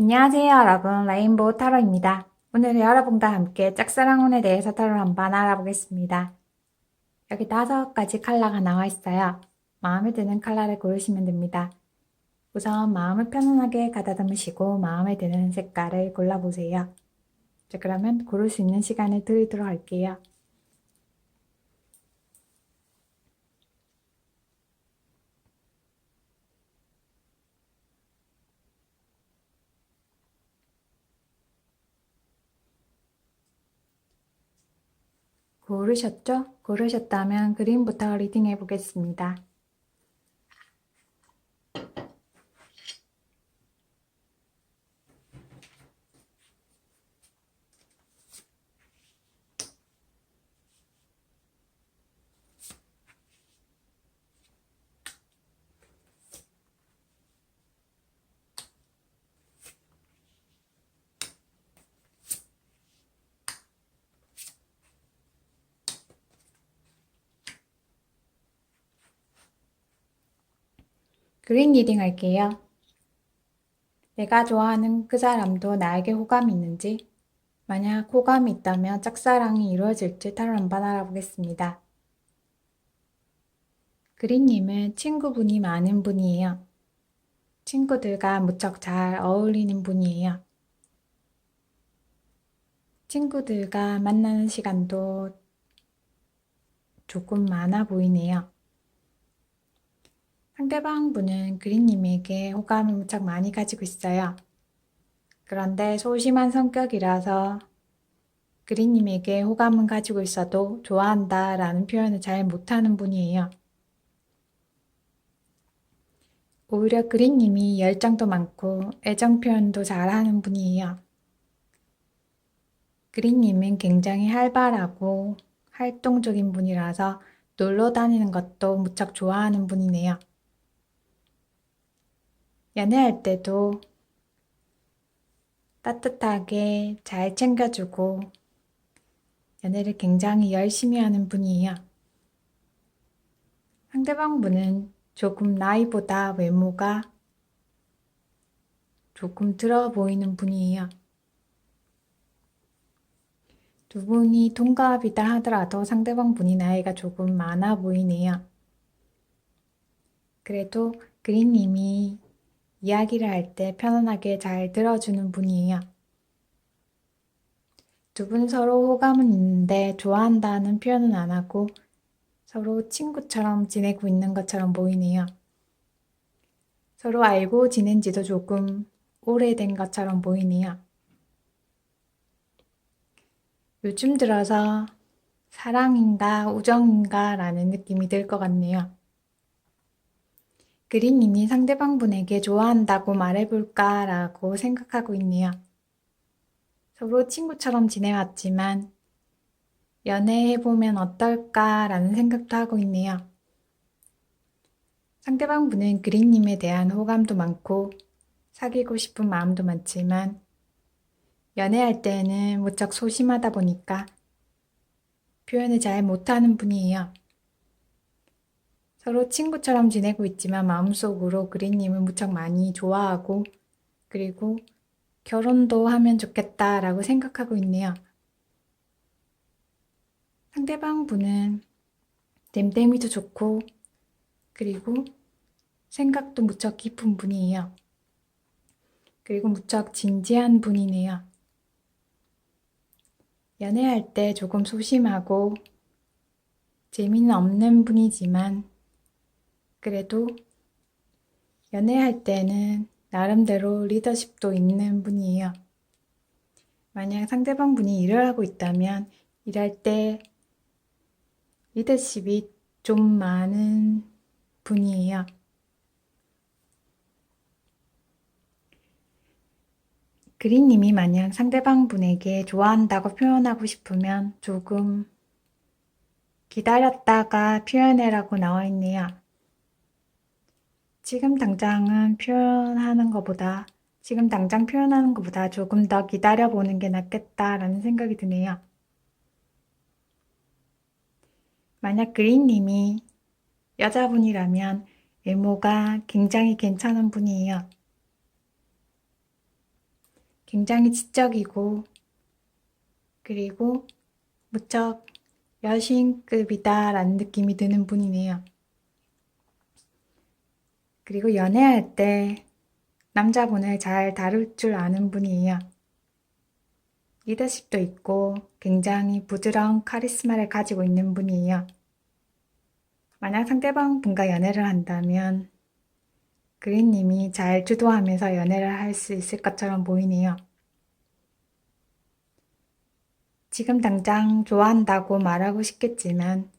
안녕하세요, 여러분. 레인보우 타로입니다. 오늘은 여러분과 함께 짝사랑운에 대해서 타로를 한번 알아보겠습니다. 여기 5가지 컬러가 나와 있어요. 마음에 드는 컬러를 고르시면 됩니다. 우선 마음을 편안하게 가다듬으시고 마음에 드는 색깔을 골라보세요. 자, 그러면 고를 수 있는 시간을 드리도록 할게요. 고르셨죠? 고르셨다면 그림부터 리딩해 보겠습니다. 그림 리딩 할게요. 내가 좋아하는 그 사람도 나에게 호감이 있는지, 만약 호감이 있다면 짝사랑이 이루어질지 타로 한번 알아보겠습니다. 그린님은 친구분이 많은 분이에요. 친구들과 무척 잘 어울리는 분이에요. 친구들과 만나는 시간도 조금 많아 보이네요. 상대방 분은 그린님에게 호감을 무척 많이 가지고 있어요. 그런데 소심한 성격이라서 그린님에게 호감은 가지고 있어도 좋아한다 라는 표현을 잘 못하는 분이에요. 오히려 그린님이 열정도 많고 애정 표현도 잘하는 분이에요. 그린님은 굉장히 활발하고 활동적인 분이라서 놀러 다니는 것도 무척 좋아하는 분이네요. 연애할 때도 따뜻하게 잘 챙겨주고 연애를 굉장히 열심히 하는 분이에요. 상대방 분은 조금 나이보다 외모가 조금 들어 보이는 분이에요. 두 분이 동갑이다 하더라도 상대방 분이 나이가 조금 많아 보이네요. 그래도 그린님이 이야기를 할 때 편안하게 잘 들어주는 분이에요. 두 분 서로 호감은 있는데 좋아한다는 표현은 안 하고 서로 친구처럼 지내고 있는 것처럼 보이네요. 서로 알고 지낸 지도 조금 오래된 것처럼 보이네요. 요즘 들어서 사랑인가 우정인가 라는 느낌이 들 것 같네요. 그린님이 상대방 분에게 좋아한다고 말해볼까 라고 생각하고 있네요. 서로 친구처럼 지내왔지만 연애해보면 어떨까 라는 생각도 하고 있네요. 상대방 분은 그린님에 대한 호감도 많고 사귀고 싶은 마음도 많지만 연애할 때는 무척 소심하다 보니까 표현을 잘 못하는 분이에요. 서로 친구처럼 지내고 있지만 마음속으로 그린님을 무척 많이 좋아하고 그리고 결혼도 하면 좋겠다라고 생각하고 있네요. 상대방 분은 댐댐이도 좋고 그리고 생각도 무척 깊은 분이에요. 그리고 무척 진지한 분이네요. 연애할 때 조금 소심하고 재미는 없는 분이지만 그래도 연애할 때는 나름대로 리더십도 있는 분이에요. 만약 상대방 분이 일을 하고 있다면 일할 때 리더십이 좀 많은 분이에요. 그린님이 만약 상대방 분에게 좋아한다고 표현하고 싶으면 조금 기다렸다가 표현해라고 나와 있네요. 지금 당장 표현하는 것보다 조금 더 기다려보는 게 낫겠다라는 생각이 드네요. 만약 그린님이 여자분이라면 외모가 굉장히 괜찮은 분이에요. 굉장히 지적이고 그리고 무척 여신급이다라는 느낌이 드는 분이네요. 그리고 연애할 때 남자분을 잘 다룰 줄 아는 분이에요. 리더십도 있고 굉장히 부드러운 카리스마를 가지고 있는 분이에요. 만약 상대방 분과 연애를 한다면 그린님이 잘 주도하면서 연애를 할 수 있을 것처럼 보이네요. 지금 당장 좋아한다고 말하고 싶겠지만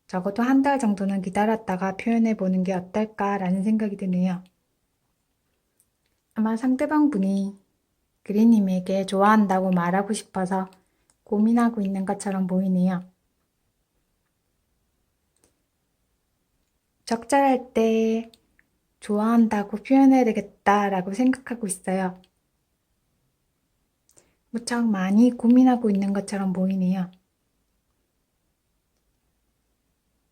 적어도 한 달 정도는 기다렸다가 표현해 보는 게 어떨까라는 생각이 드네요. 아마 상대방 분이 그린님에게 좋아한다고 말하고 싶어서 고민하고 있는 것처럼 보이네요. 적절할 때 좋아한다고 표현해야 되겠다라고 생각하고 있어요. 무척 많이 고민하고 있는 것처럼 보이네요.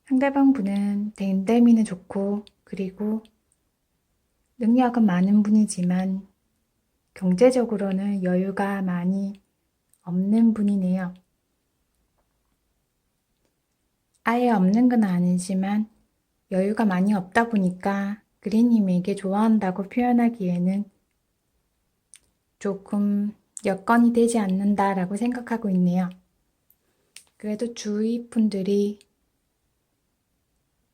상대방 분은 댐댐이는 좋고 그리고 능력은 많은 분이지만 경제적으로는 여유가 많이 없는 분이네요. 아예 없는 건 아니지만 여유가 많이 없다 보니까 그린님에게 좋아한다고 표현하기에는 조금 여건이 되지 않는다라고 생각하고 있네요. 그래도 주위 분들이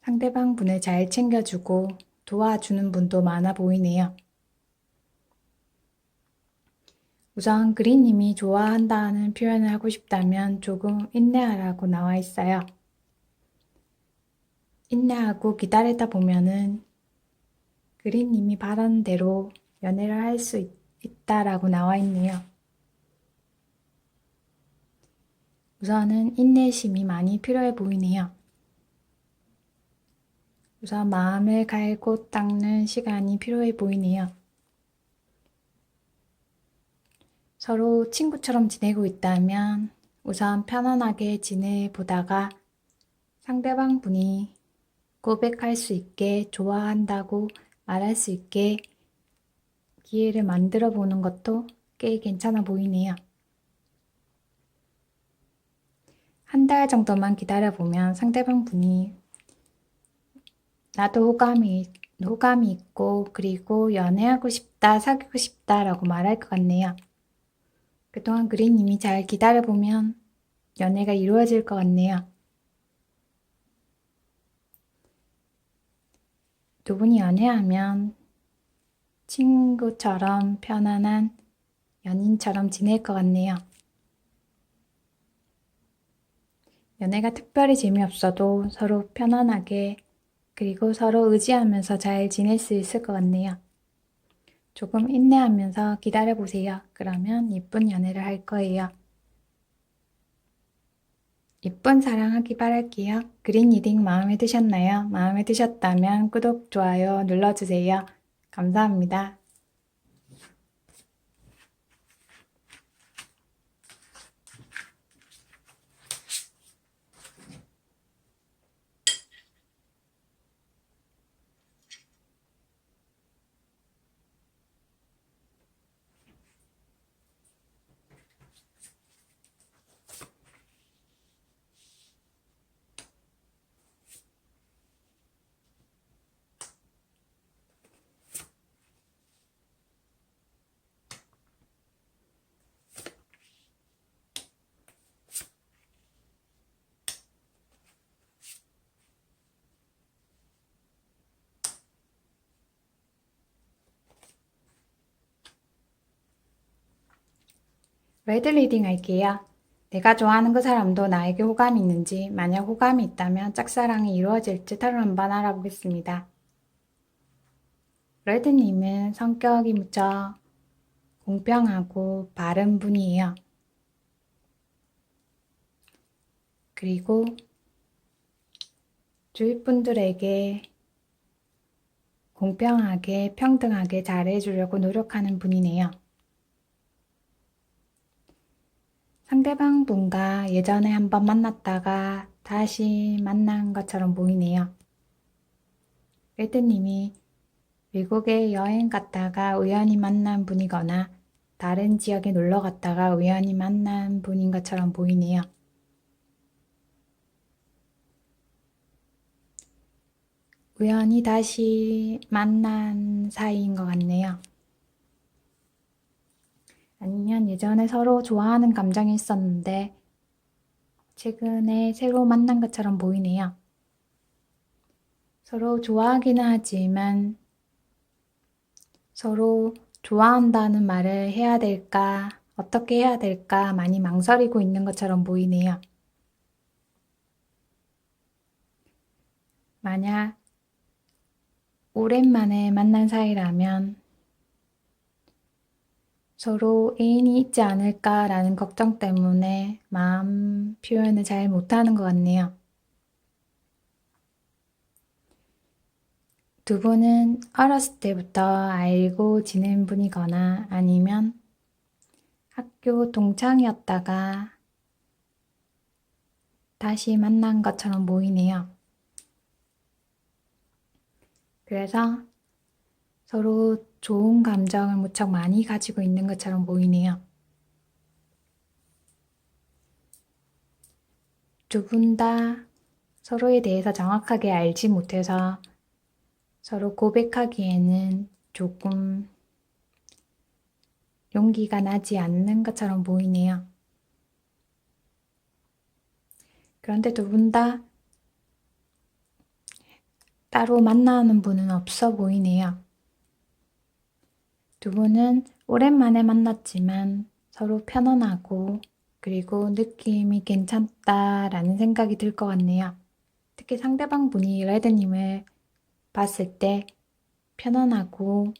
상대방 분을 잘 챙겨주고 도와주는 분도 많아 보이네요. 우선 그린님이 좋아한다는 표현을 하고 싶다면 조금 인내하라고 나와 있어요. 인내하고 기다리다 보면은 그린님이 바라는 대로 연애를 할 수 있다라고 나와 있네요. 우선은 인내심이 많이 필요해 보이네요. 우선 마음을 갈고 닦는 시간이 필요해 보이네요. 서로 친구처럼 지내고 있다면 우선 편안하게 지내보다가 상대방 분이 고백할 수 있게 좋아한다고 말할 수 있게 기회를 만들어 보는 것도 꽤 괜찮아 보이네요. 한 달 정도만 기다려 보면 상대방 분이 나도 호감이 있고 그리고 연애하고 싶다, 사귀고 싶다라고 말할 것 같네요. 그동안 그린님이 잘 기다려 보면 연애가 이루어질 것 같네요. 두 분이 연애하면 친구처럼 편안한 연인처럼 지낼 것 같네요. 연애가 특별히 재미없어도 서로 편안하게 그리고 서로 의지하면서 잘 지낼 수 있을 것 같네요. 조금 인내하면서 기다려보세요. 그러면 예쁜 연애를 할 거예요. 예쁜 사랑하기 바랄게요. 그린 리딩 마음에 드셨나요? 마음에 드셨다면 구독, 좋아요 눌러주세요. 감사합니다. 레드 리딩 할게요. 내가 좋아하는 그 사람도 나에게 호감이 있는지, 만약 호감이 있다면 짝사랑이 이루어질지 타로 한번 알아보겠습니다. 레드님은 성격이 무척 공평하고 바른 분이에요. 그리고 주위 분들에게 공평하게 평등하게 잘해주려고 노력하는 분이네요. 상대방 분과 예전에 한번 만났다가 다시 만난 것처럼 보이네요. 레드님이 외국에 여행 갔다가 우연히 만난 분이거나 다른 지역에 놀러 갔다가 우연히 만난 분인 것처럼 보이네요. 우연히 다시 만난 사이인 것 같네요. 아니면 예전에 서로 좋아하는 감정이 있었는데 최근에 새로 만난 것처럼 보이네요. 서로 좋아하기는 하지만 서로 좋아한다는 말을 해야 될까, 어떻게 해야 될까 많이 망설이고 있는 것처럼 보이네요. 만약 오랜만에 만난 사이라면 서로 애인이 있지 않을까라는 걱정 때문에 마음 표현을 잘 못하는 것 같네요. 두 분은 어렸을 때부터 알고 지낸 분이거나 아니면 학교 동창이었다가 다시 만난 것처럼 보이네요. 그래서 서로 좋은 감정을 무척 많이 가지고 있는 것처럼 보이네요. 두 분 다 서로에 대해서 정확하게 알지 못해서 서로 고백하기에는 조금 용기가 나지 않는 것처럼 보이네요. 그런데 두 분 다 따로 만나는 분은 없어 보이네요. 두 분은 오랜만에 만났지만 서로 편안하고 그리고 느낌이 괜찮다라는 생각이 들 것 같네요. 특히 상대방 분이 레드님을 봤을 때 편안하고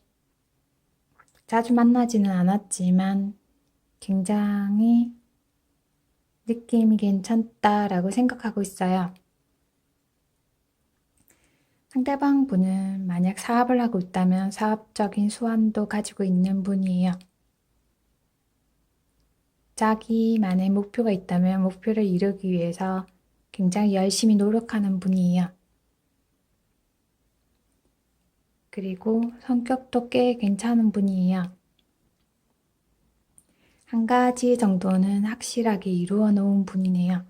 자주 만나지는 않았지만 굉장히 느낌이 괜찮다라고 생각하고 있어요. 상대방 분은 만약 사업을 하고 있다면 사업적인 수완도 가지고 있는 분이에요. 자기만의 목표가 있다면 목표를 이루기 위해서 굉장히 열심히 노력하는 분이에요. 그리고 성격도 꽤 괜찮은 분이에요. 한 가지 정도는 확실하게 이루어 놓은 분이네요.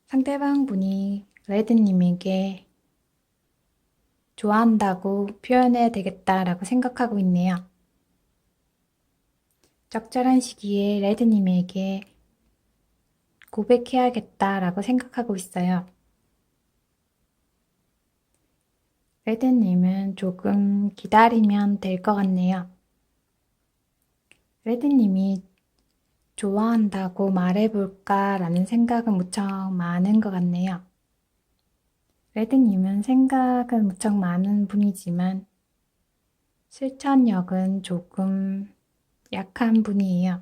상대방 분이 레드님에게 좋아한다고 표현해야 되겠다라고 생각하고 있네요. 적절한 시기에 레드님에게 고백해야겠다라고 생각하고 있어요. 레드님은 조금 기다리면 될 것 같네요. 레드님이 좋아한다고 말해볼까라는 생각은 무척 많은 것 같네요. 레드님은 생각은 무척 많은 분이지만 실천력은 조금 약한 분이에요.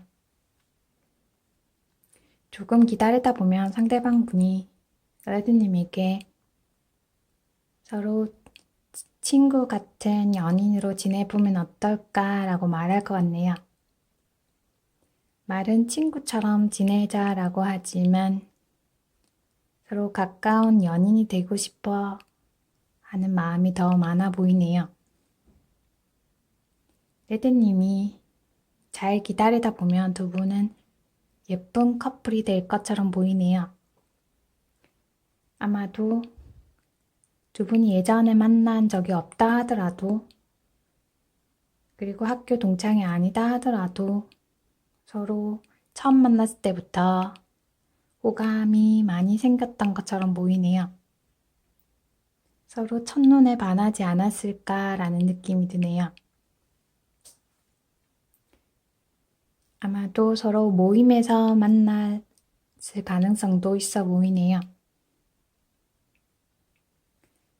조금 기다리다 보면 상대방 분이 레드님에게 서로 친구 같은 연인으로 지내보면 어떨까라고 말할 것 같네요. 말은 친구처럼 지내자라고 하지만 서로 가까운 연인이 되고 싶어 하는 마음이 더 많아 보이네요. 레드님이 잘 기다리다 보면 두 분은 예쁜 커플이 될 것처럼 보이네요. 아마도 두 분이 예전에 만난 적이 없다 하더라도 그리고 학교 동창이 아니다 하더라도 서로 처음 만났을 때부터 호감이 많이 생겼던 것처럼 보이네요. 서로 첫눈에 반하지 않았을까라는 느낌이 드네요. 아마도 서로 모임에서 만났을 가능성도 있어 보이네요.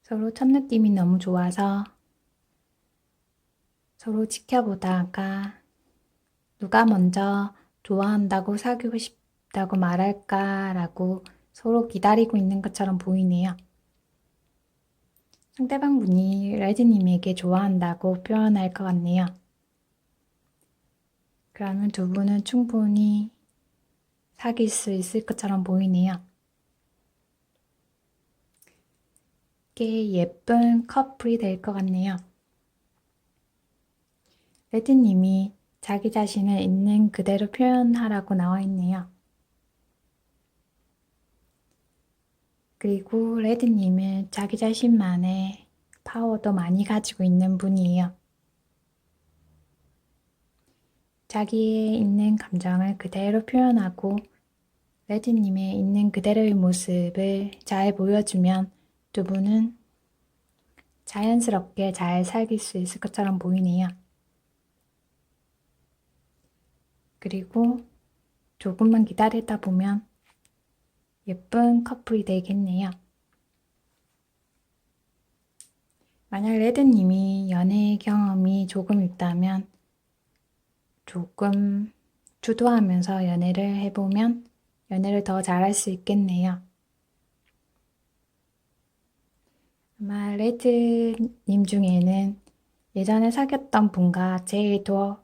서로 첫 느낌이 너무 좋아서 서로 지켜보다가 누가 먼저 좋아한다고 사귀고 싶다고 말할까라고 서로 기다리고 있는 것처럼 보이네요. 상대방 분이 레즈님에게 좋아한다고 표현할 것 같네요. 그러면 두 분은 충분히 사귈 수 있을 것처럼 보이네요. 꽤 예쁜 커플이 될 것 같네요. 레드님이 자기 자신을 있는 그대로 표현하라고 나와 있네요. 그리고 레드님은 자기 자신만의 파워도 많이 가지고 있는 분이에요. 자기의 있는 감정을 그대로 표현하고 레드님의 있는 그대로의 모습을 잘 보여주면 두 분은 자연스럽게 잘 사귈 수 있을 것처럼 보이네요. 그리고 조금만 기다리다 보면 예쁜 커플이 되겠네요. 만약 레드님이 연애 경험이 조금 있다면 조금 주도하면서 연애를 해보면 연애를 더 잘할 수 있겠네요. 아마 레드님 중에는 예전에 사귀었던 분과 제일 더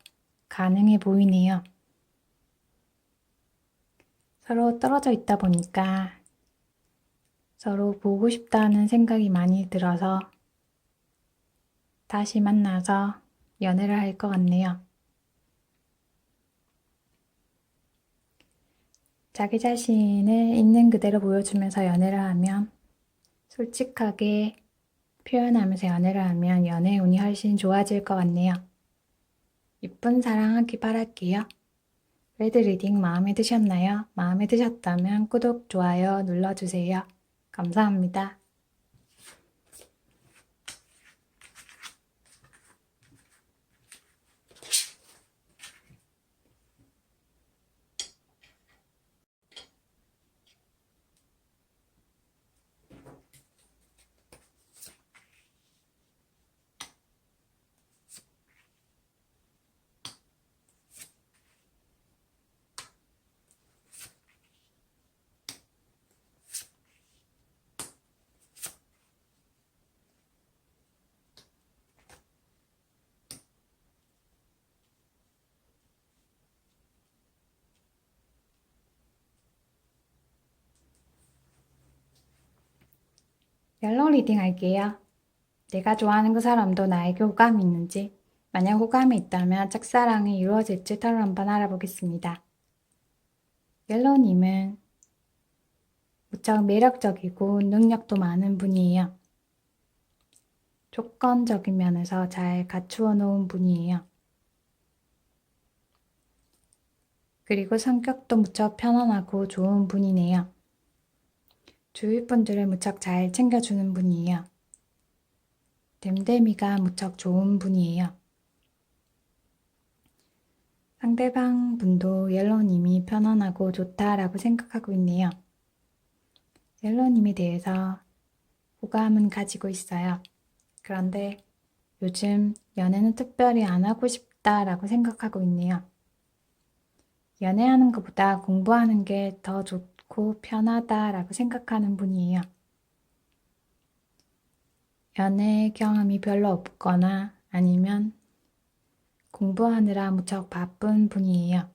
가능해 보이네요. 서로 떨어져 있다 보니까 서로 보고 싶다는 생각이 많이 들어서 다시 만나서 연애를 할 것 같네요. 자기 자신을 있는 그대로 보여주면서 연애를 하면 솔직하게 표현하면서 연애를 하면 연애 운이 훨씬 좋아질 것 같네요. 이쁜 사랑하기 바랄게요. 레드 리딩 마음에 드셨나요? 마음에 드셨다면 구독, 좋아요 눌러주세요. 감사합니다. 옐로우 리딩 할게요. 내가 좋아하는 그 사람도 나에게 호감이 있는지, 만약 호감이 있다면 짝사랑이 이루어질지 타로 한번 알아보겠습니다. 옐로우님은 무척 매력적이고 능력도 많은 분이에요. 조건적인 면에서 잘 갖추어 놓은 분이에요. 그리고 성격도 무척 편안하고 좋은 분이네요. 주위 분들을 무척 잘 챙겨주는 분이에요. 댐댐이가 무척 좋은 분이에요. 상대방 분도 옐로우님이 편안하고 좋다라고 생각하고 있네요. 옐로우님에 대해서 호감은 가지고 있어요. 그런데 요즘 연애는 특별히 안 하고 싶다라고 생각하고 있네요. 연애하는 것보다 공부하는 게 더 좋고 편하다라고 생각하는 분이에요. 연애 경험이 별로 없거나 아니면 공부하느라 무척 바쁜 분이에요.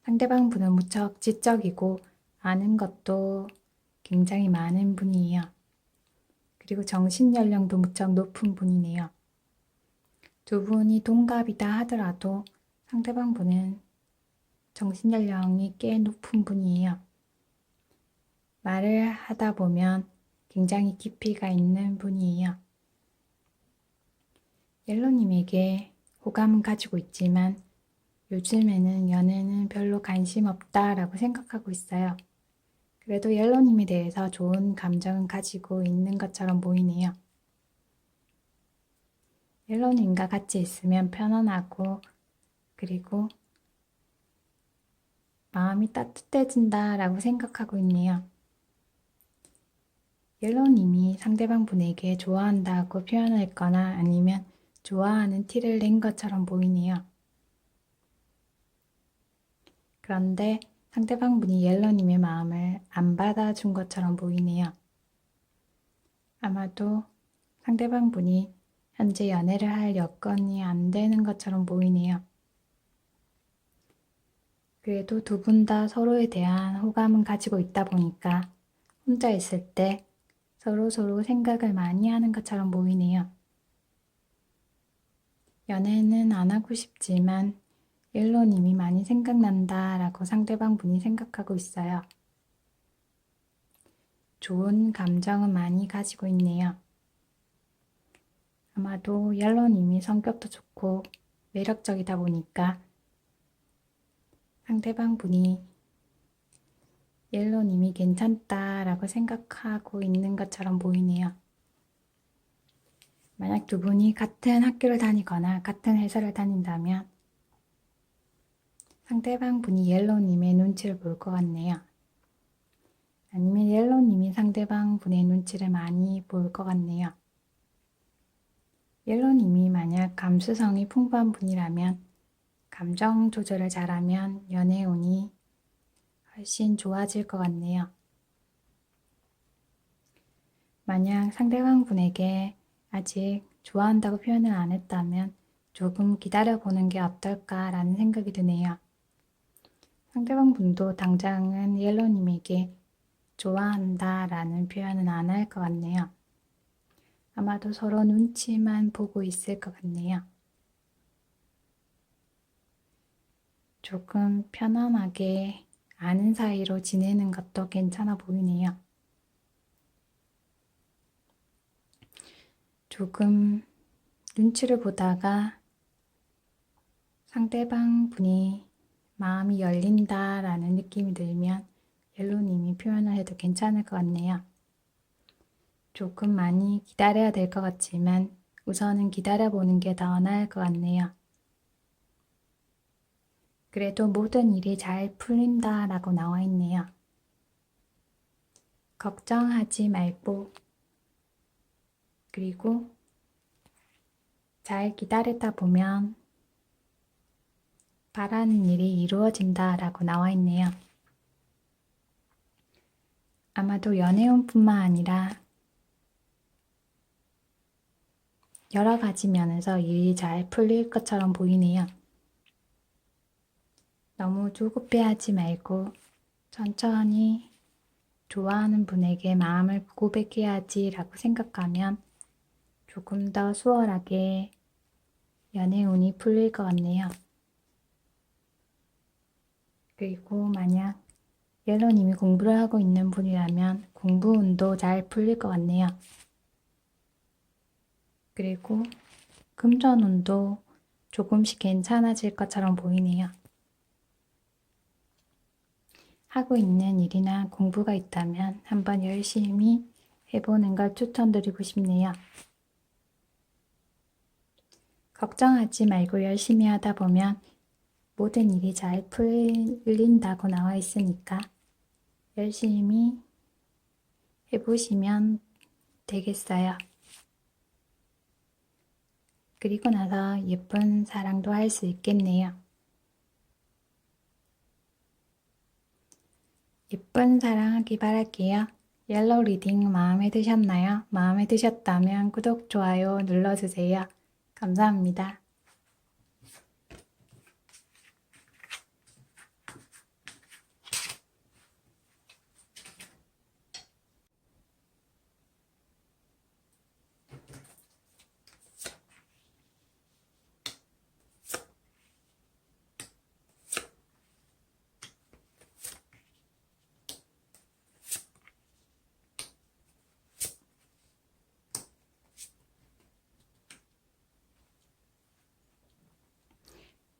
상대방 분은 무척 지적이고 아는 것도 굉장히 많은 분이에요. 그리고 정신 연령도 무척 높은 분이네요. 두 분이 동갑이다 하더라도 상대방 분은 정신 연령이 꽤 높은 분이에요. 말을 하다 보면 굉장히 깊이가 있는 분이에요. 옐로님에게 호감은 가지고 있지만 요즘에는 연애는 별로 관심 없다라고 생각하고 있어요. 그래도 옐로님에 대해서 좋은 감정은 가지고 있는 것처럼 보이네요. 옐로님과 같이 있으면 편안하고 그리고 마음이 따뜻해진다라고 생각하고 있네요. 옐로님이 상대방 분에게 좋아한다고 표현했거나 아니면 좋아하는 티를 낸 것처럼 보이네요. 그런데 상대방 분이 옐로님의 마음을 안 받아준 것처럼 보이네요. 아마도 상대방 분이 현재 연애를 할 여건이 안 되는 것처럼 보이네요. 그래도 두 분 다 서로에 대한 호감은 가지고 있다 보니까 혼자 있을 때 서로 생각을 많이 하는 것처럼 보이네요. 연애는 안 하고 싶지만 옐로님이 많이 생각난다 라고 상대방 분이 생각하고 있어요. 좋은 감정은 많이 가지고 있네요. 아마도 옐로님이 성격도 좋고 매력적이다 보니까 상대방 분이 옐로님이 괜찮다라고 생각하고 있는 것처럼 보이네요. 만약 두 분이 같은 학교를 다니거나 같은 회사를 다닌다면 상대방 분이 옐로님의 눈치를 볼 것 같네요. 아니면 옐로님이 상대방 분의 눈치를 많이 볼 것 같네요. 옐로님이 만약 감수성이 풍부한 분이라면 감정 조절을 잘하면 연애운이 훨씬 좋아질 것 같네요. 만약 상대방 분에게 아직 좋아한다고 표현을 안 했다면 조금 기다려보는 게 어떨까라는 생각이 드네요. 상대방 분도 당장은 옐로님에게 좋아한다라는 표현은 안 할 것 같네요. 아마도 서로 눈치만 보고 있을 것 같네요. 조금 편안하게 아는 사이로 지내는 것도 괜찮아 보이네요. 조금 눈치를 보다가 상대방 분이 마음이 열린다라는 느낌이 들면 옐로님이 표현을 해도 괜찮을 것 같네요. 조금 많이 기다려야 될 것 같지만 우선은 기다려보는 게 더 나을 것 같네요. 그래도 모든 일이 잘 풀린다라고 나와 있네요. 걱정하지 말고 그리고 잘 기다리다 보면 바라는 일이 이루어진다라고 나와 있네요. 아마도 연애운뿐만 아니라 여러 가지 면에서 일이 잘 풀릴 것처럼 보이네요. 너무 조급해하지 말고 천천히 좋아하는 분에게 마음을 고백해야지 라고 생각하면 조금 더 수월하게 연애운이 풀릴 것 같네요. 그리고 만약 옐로님이 공부를 하고 있는 분이라면 공부운도 잘 풀릴 것 같네요. 그리고 금전운도 조금씩 괜찮아질 것처럼 보이네요. 하고 있는 일이나 공부가 있다면 한번 열심히 해보는 걸 추천드리고 싶네요. 걱정하지 말고 열심히 하다 보면 모든 일이 잘 풀린다고 나와 있으니까 열심히 해보시면 되겠어요. 그리고 나서 예쁜 사랑도 할 수 있겠네요. 예쁜 사랑하기 바랄게요. 옐로우 리딩 마음에 드셨나요? 마음에 드셨다면 구독, 좋아요 눌러주세요. 감사합니다.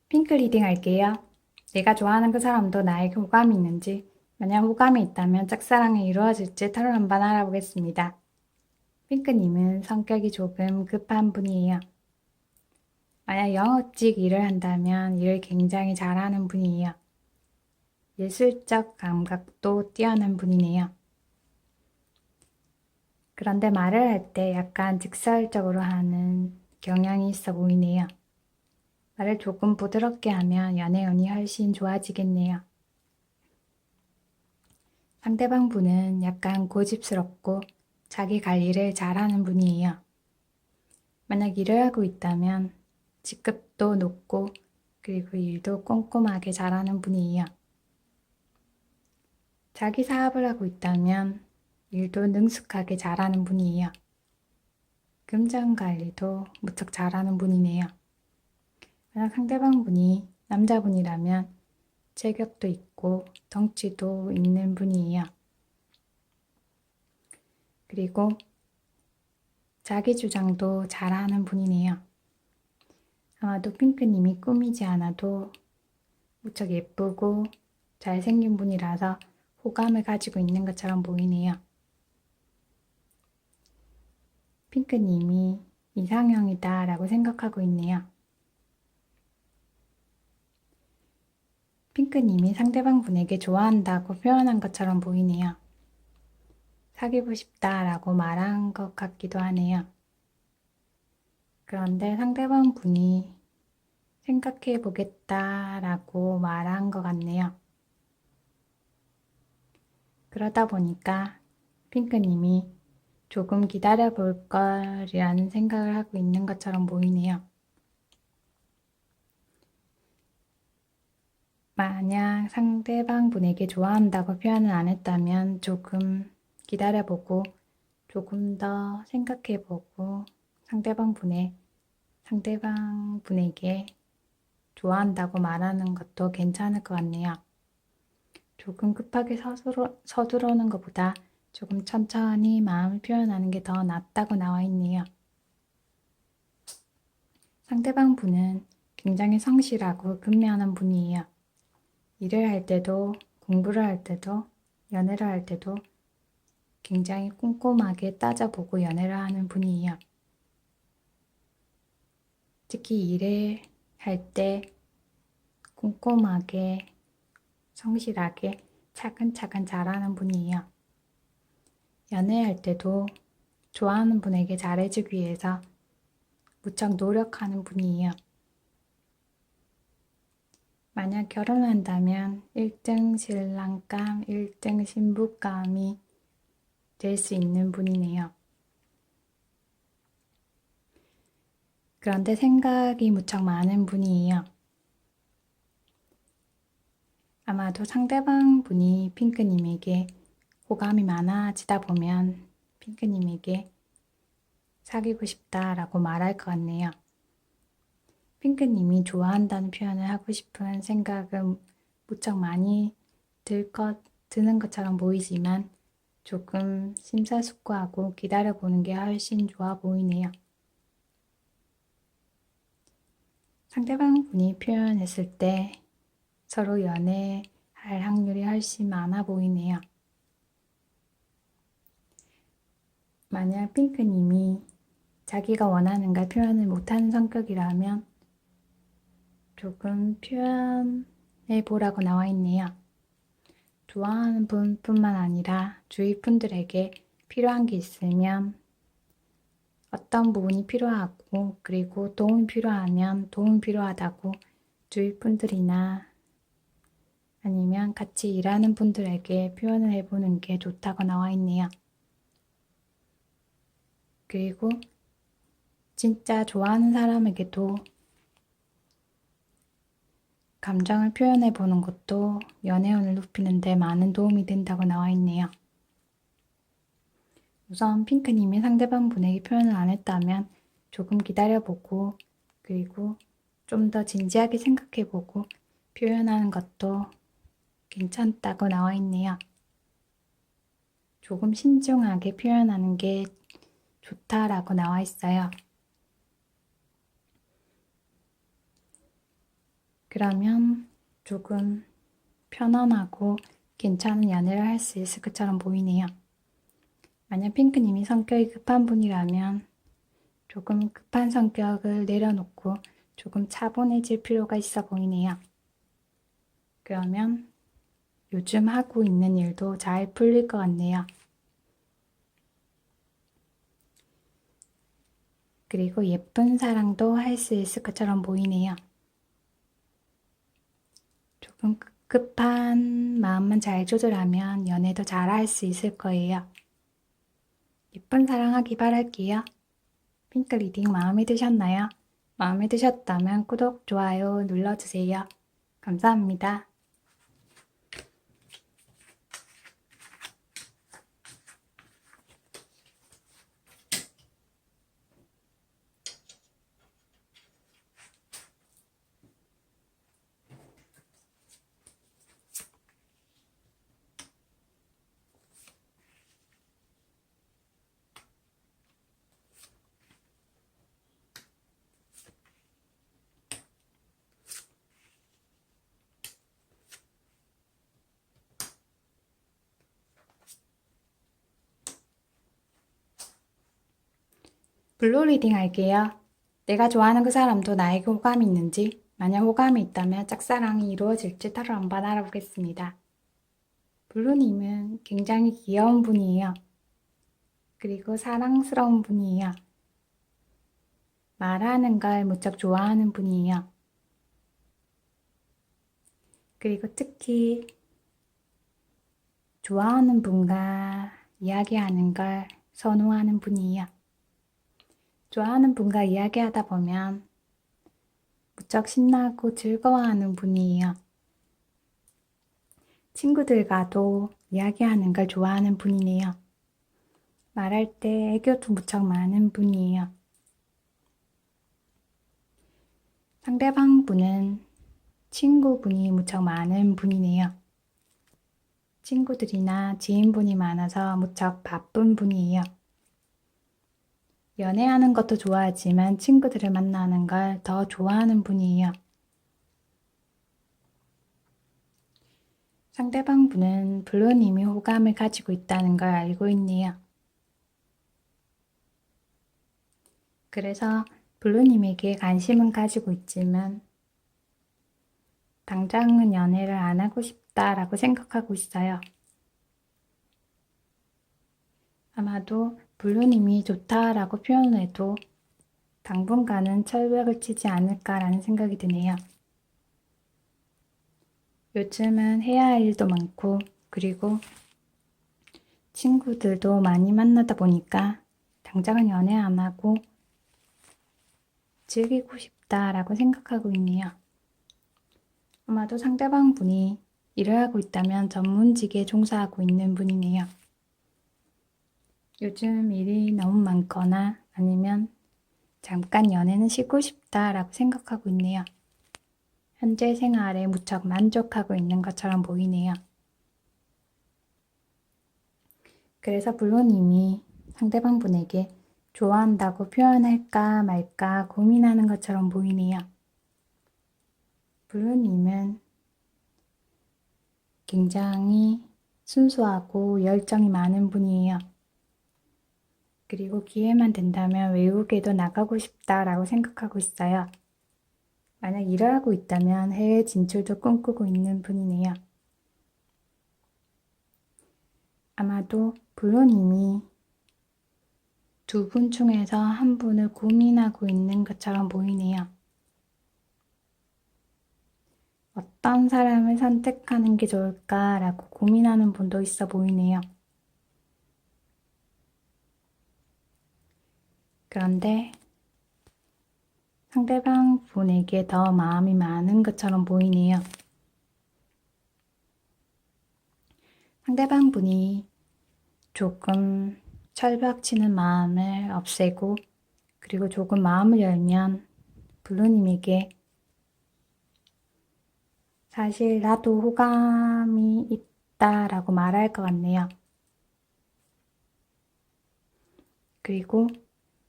핑크 리딩 할게요. 내가 좋아하는 그 사람도 나에게 호감이 있는지, 만약 호감이 있다면 짝사랑이 이루어질지 타로 한번 알아보겠습니다. 핑크님은 성격이 조금 급한 분이에요. 만약 영업직 일을 한다면 일을 굉장히 잘하는 분이에요. 예술적 감각도 뛰어난 분이네요. 그런데 말을 할 때 약간 직설적으로 하는 경향이 있어 보이네요. 말을 조금 부드럽게 하면 연애운이 훨씬 좋아지겠네요. 상대방 분은 약간 고집스럽고 자기 관리를 잘하는 분이에요. 만약 일을 하고 있다면 직급도 높고 그리고 일도 꼼꼼하게 잘하는 분이에요. 자기 사업을 하고 있다면 일도 능숙하게 잘하는 분이에요. 금전 관리도 무척 잘하는 분이네요. 만약 상대방 분이 남자분이라면 체격도 있고 덩치도 있는 분이에요. 그리고 자기 주장도 잘하는 분이네요. 아마도 핑크님이 꾸미지 않아도 무척 예쁘고 잘생긴 분이라서 호감을 가지고 있는 것처럼 보이네요. 핑크님이 이상형이다 라고 생각하고 있네요. 핑크님이 상대방 분에게 좋아한다고 표현한 것처럼 보이네요. 사귀고 싶다 라고 말한 것 같기도 하네요. 그런데 상대방 분이 생각해 보겠다 라고 말한 것 같네요. 그러다 보니까 핑크님이 조금 기다려 볼 걸이라는 생각을 하고 있는 것처럼 보이네요. 만약 상대방 분에게 좋아한다고 표현을 안 했다면 조금 기다려보고 조금 더 생각해보고 상대방 분에게 좋아한다고 말하는 것도 괜찮을 것 같네요. 조금 급하게 서두르는 것보다 조금 천천히 마음을 표현하는 게 더 낫다고 나와 있네요. 상대방 분은 굉장히 성실하고 근면한 분이에요. 일을 할 때도, 공부를 할 때도, 연애를 할 때도 굉장히 꼼꼼하게 따져보고 연애를 하는 분이에요. 특히 일을 할 때 꼼꼼하게, 성실하게, 차근차근 잘하는 분이에요. 연애할 때도 좋아하는 분에게 잘해주기 위해서 무척 노력하는 분이에요. 만약 결혼한다면 1등 신랑감, 1등 신부감이 될 수 있는 분이네요. 그런데 생각이 무척 많은 분이에요. 아마도 상대방 분이 핑크님에게 호감이 많아지다 보면 핑크님에게 사귀고 싶다라고 말할 것 같네요. 핑크님이 좋아한다는 표현을 하고 싶은 생각은 무척 많이 드는 것처럼 보이지만 조금 심사숙고하고 기다려보는 게 훨씬 좋아 보이네요. 상대방 분이 표현했을 때 서로 연애할 확률이 훨씬 많아 보이네요. 만약 핑크님이 자기가 원하는 걸 표현을 못하는 성격이라면 조금 표현해 보라고 나와 있네요. 좋아하는 분뿐만 아니라 주위 분들에게 필요한 게 있으면 어떤 부분이 필요하고 그리고 도움이 필요하면 도움이 필요하다고 주위 분들이나 아니면 같이 일하는 분들에게 표현을 해보는 게 좋다고 나와 있네요. 그리고 진짜 좋아하는 사람에게도 감정을 표현해 보는 것도 연애운을 높이는 데 많은 도움이 된다고 나와 있네요. 우선 핑크님이 상대방 분에게 표현을 안 했다면 조금 기다려보고 그리고 좀 더 진지하게 생각해보고 표현하는 것도 괜찮다고 나와 있네요. 조금 신중하게 표현하는 게 좋다라고 나와 있어요. 그러면 조금 편안하고 괜찮은 연애를 할 수 있을 것처럼 보이네요. 만약 핑크님이 성격이 급한 분이라면 조금 급한 성격을 내려놓고 조금 차분해질 필요가 있어 보이네요. 그러면 요즘 하고 있는 일도 잘 풀릴 것 같네요. 그리고 예쁜 사랑도 할 수 있을 것처럼 보이네요. 조금 급한 마음만 잘 조절하면 연애도 잘 할 수 있을 거예요. 예쁜 사랑하기 바랄게요. 핑크 리딩 마음에 드셨나요? 마음에 드셨다면 구독, 좋아요 눌러주세요. 감사합니다. 블루 리딩 할게요. 내가 좋아하는 그 사람도 나에게 호감이 있는지, 만약 호감이 있다면 짝사랑이 이루어질지 타로 한번 알아보겠습니다. 블루님은 굉장히 귀여운 분이에요. 그리고 사랑스러운 분이에요. 말하는 걸 무척 좋아하는 분이에요. 그리고 특히 좋아하는 분과 이야기하는 걸 선호하는 분이에요. 좋아하는 분과 이야기하다 보면 무척 신나고 즐거워하는 분이에요. 친구들과도 이야기하는 걸 좋아하는 분이네요. 말할 때 애교도 무척 많은 분이에요. 상대방 분은 친구분이 무척 많은 분이네요. 친구들이나 지인분이 많아서 무척 바쁜 분이에요. 연애하는 것도 좋아하지만 친구들을 만나는 걸 더 좋아하는 분이에요. 상대방 분은 블루님이 호감을 가지고 있다는 걸 알고 있네요. 그래서 블루님에게 관심은 가지고 있지만 당장은 연애를 안 하고 싶다라고 생각하고 있어요. 아마도 블루님이 좋다라고 표현해도 당분간은 철벽을 치지 않을까라는 생각이 드네요. 요즘은 해야 할 일도 많고 그리고 친구들도 많이 만나다 보니까 당장은 연애 안 하고 즐기고 싶다라고 생각하고 있네요. 아마도 상대방 분이 일을 하고 있다면 전문직에 종사하고 있는 분이네요. 요즘 일이 너무 많거나 아니면 잠깐 연애는 쉬고 싶다라고 생각하고 있네요. 현재 생활에 무척 만족하고 있는 것처럼 보이네요. 그래서 블루님이 상대방 분에게 좋아한다고 표현할까 말까 고민하는 것처럼 보이네요. 블루님은 굉장히 순수하고 열정이 많은 분이에요. 그리고 기회만 된다면 외국에도 나가고 싶다라고 생각하고 있어요. 만약 일을 하고 있다면 해외 진출도 꿈꾸고 있는 분이네요. 아마도 블루님이 두 분 중에서 한 분을 고민하고 있는 것처럼 보이네요. 어떤 사람을 선택하는 게 좋을까라고 고민하는 분도 있어 보이네요. 그런데 상대방 분에게 더 마음이 많은 것처럼 보이네요. 상대방 분이 조금 철벽치는 마음을 없애고 그리고 조금 마음을 열면 블루님에게 사실 나도 호감이 있다라고 말할 것 같네요. 그리고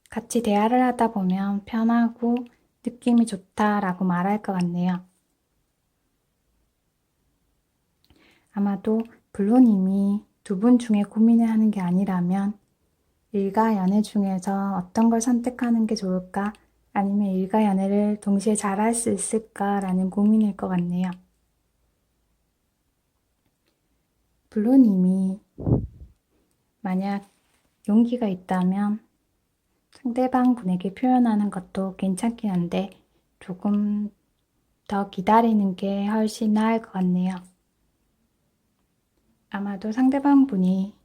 같이 대화를 하다 보면 편하고 느낌이 좋다라고 말할 것 같네요. 아마도 블루님이 두 분 중에 고민을 하는 게 아니라면 일과 연애 중에서 어떤 걸 선택하는 게 좋을까? 아니면 일과 연애를 동시에 잘할 수 있을까라는 고민일 것 같네요. 블루님이 만약 용기가 있다면 상대방 분에게 표현하는 것도 괜찮긴 한데 조금 더 기다리는 게 훨씬 나을 것 같네요. 아마도 상대방 분이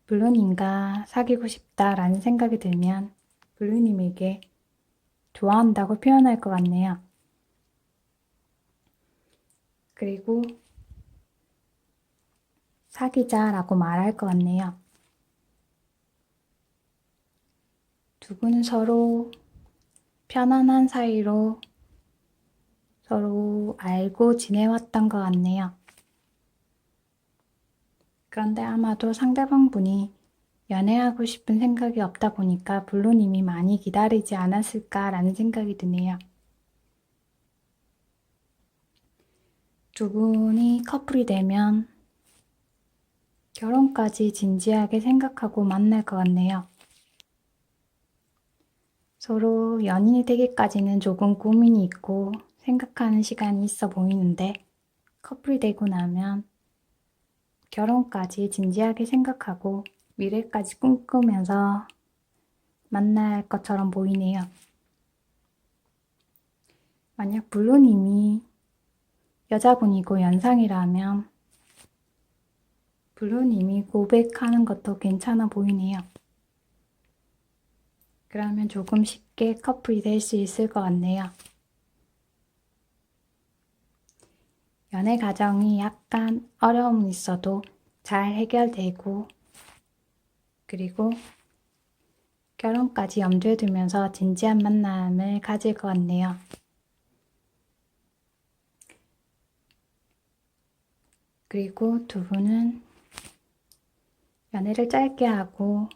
블루님과 사귀고 싶다라는 생각이 들면 블루님에게 좋아한다고 표현할 것 같네요. 그리고 사귀자라고 말할 것 같네요. 두 분은 서로 편안한 사이로 서로 알고 지내왔던 것 같네요. 그런데 아마도 상대방 분이 연애하고 싶은 생각이 없다 보니까 블루님이 많이 기다리지 않았을까라는 생각이 드네요. 두 분이 커플이 되면 결혼까지 진지하게 생각하고 만날 것 같네요. 서로 연인이 되기까지는 조금 고민이 있고 생각하는 시간이 있어 보이는데 커플이 되고 나면 결혼까지 진지하게 생각하고 미래까지 꿈꾸면서 만날 것처럼 보이네요. 만약 블루님이 여자분이고 연상이라면 블루님이 고백하는 것도 괜찮아 보이네요. 그러면 조금 쉽게 커플이 될 수 있을 것 같네요. 연애 과정이 약간 어려움은 있어도 잘 해결되고 그리고 결혼까지 염두에 두면서 진지한 만남을 가질 것 같네요. 그리고 두 분은 연애를 짧게 하고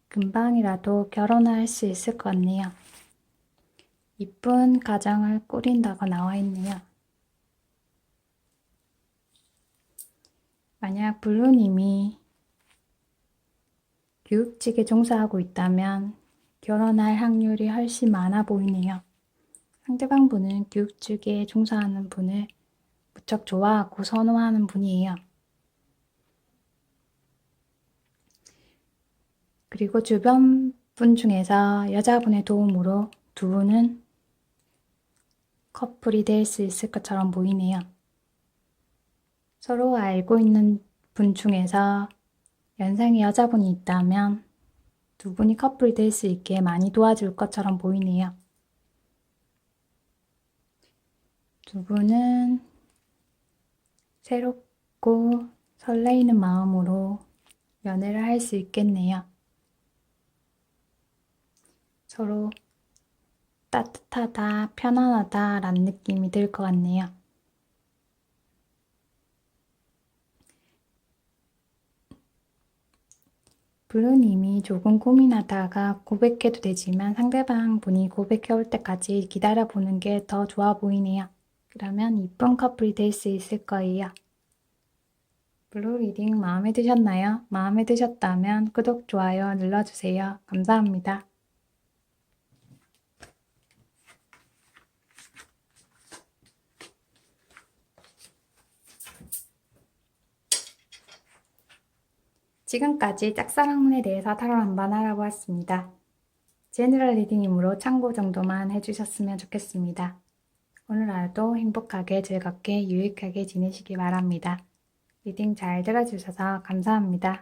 금방이라도 결혼할 수 있을 것 같네요. 이쁜 가정을 꾸린다고 나와 있네요. 만약 블루님이 교육직에 종사하고 있다면 결혼할 확률이 훨씬 많아 보이네요. 상대방 분은 교육직에 종사하는 분을 무척 좋아하고 선호하는 분이에요. 그리고 주변 분 중에서 여자분의 도움으로 두 분은 커플이 될 수 있을 것처럼 보이네요. 서로 알고 있는 분 중에서 연상의 여자분이 있다면 두 분이 커플이 될 수 있게 많이 도와줄 것처럼 보이네요. 두 분은 새롭고 설레이는 마음으로 연애를 할 수 있겠네요. 서로 따뜻하다, 편안하다 라는 느낌이 들 것 같네요. 블루님이 조금 고민하다가 고백해도 되지만 상대방 분이 고백해올 때까지 기다려보는 게 더 좋아 보이네요. 그러면 이쁜 커플이 될 수 있을 거예요. 블루 리딩 마음에 드셨나요? 마음에 드셨다면 구독, 좋아요 눌러주세요. 감사합니다. 지금까지 짝사랑운에 대해서 타로 한번 알아보았습니다. 제너럴 리딩이므로 참고 정도만 해주셨으면 좋겠습니다. 오늘 하루도 행복하게 즐겁게 유익하게 지내시기 바랍니다. 리딩 잘 들어주셔서 감사합니다.